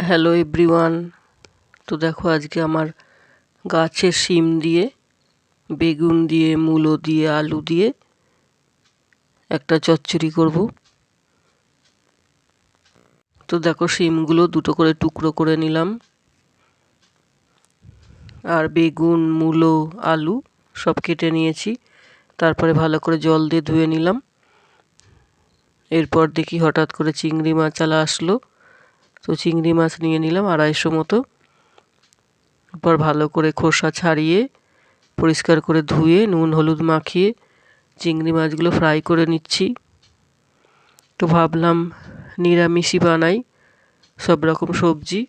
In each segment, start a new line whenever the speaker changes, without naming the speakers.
Hello everyone. তো দেখো আজকে আমার গাছের শিম দিয়ে, বেগুন দিয়ে, মূলো দিয়ে, আলু দিয়ে একটা চচ্চড়ি করব। তো দেখো শিমগুলো দুটো করে টুকরো করে নিলাম, আর বেগুন, মূলো, আলু সব কেটে নিয়েছি। তারপরে ভালো করে জল দিয়ে ধুয়ে নিলাম। এরপর দেখি হঠাৎ করে চিংড়ি মাছ আলা আসলো, তো চিংড়ি মাছ নিয়ে নিলাম 250 মতো। এরপর ভালো করে খোসা ছাড়িয়ে পরিষ্কার করে ধুয়ে নুন হলুদ মাখিয়ে চিংড়ি মাছগুলো ফ্রাই করে নিচ্ছি। তো ভাবলাম নিরামিষই বানাই, সব রকম সবজি।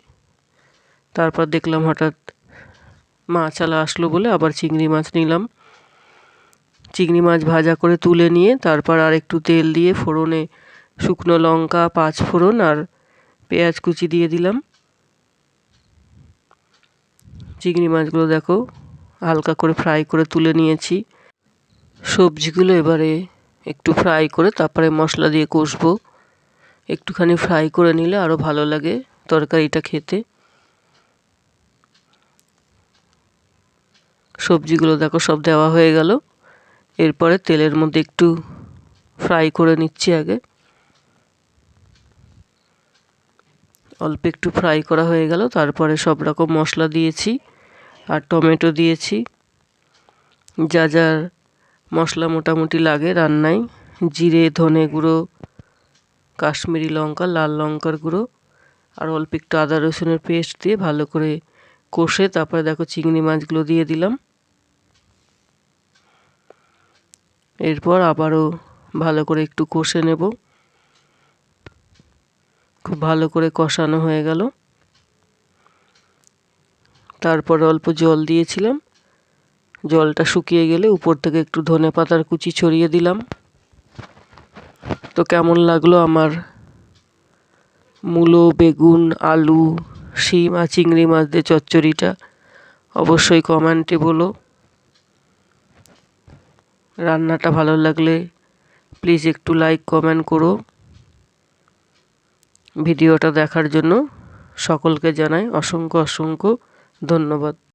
তারপর দেখলাম হঠাৎ মাছ আলা আসলো বলে আবার চিংড়ি মাছ নিলাম। চিংড়ি মাছ ভাজা করে তুলে নিয়ে তারপর আর একটু তেল দিয়ে ফোড়নে শুকনো লঙ্কা, 5 ফোড়ন আর পেঁয়াজ কুচি দিয়ে দিলাম। চিংড়ি মাছগুলো দেখো হালকা করে ফ্রাই করে তুলে নিয়েছি। সবজিগুলো এবারে একটু ফ্রাই করে তারপরে মশলা দিয়ে কষবো। একটুখানি ফ্রাই করে নিলে আরও ভালো লাগে তরকারিটা খেতে। সবজিগুলো দেখো সব দেওয়া হয়ে গেল। এরপরে তেলের মধ্যে একটু ফ্রাই করে নিচ্ছি। আগে অল্প একটু ফ্রাই করা হয়ে গেল, তারপরে সব রকম মশলা দিয়েছি আর টমেটো দিয়েছি। যা যা মশলা মোটামুটি লাগে রান্নায়, জিরে, ধনে গুঁড়ো, কাশ্মীরি লঙ্কা, লাল লঙ্কার গুঁড়ো আর অল্প একটু আদা রসুনের পেস্ট দিয়ে ভালো করে কষে তারপরে দেখো চিংড়ি মাছগুলো দিয়ে দিলাম। এরপর আবারও ভালো করে একটু কষে নেব। খুব ভালো করে কষানো হয়ে গেল। তারপর অল্প জল দিয়েছিলাম, জলটা শুকিয়ে গেলে উপর থেকে একটু ধনেপাতার কুচি ছড়িয়ে দিলাম। তো কেমন লাগলো আমার মূলো, বেগুন, আলু, শিম আর চিংড়ি মাছ দিয়ে চচ্চড়িটা অবশ্যই কমেন্টে বলো। রান্নাটা ভালো লাগলে প্লিজ একটু লাইক কমেন্ট করো। ভিডিওটা দেখার জন্য সকলকে জানাই অসংখ্য অসংখ্য ধন্যবাদ।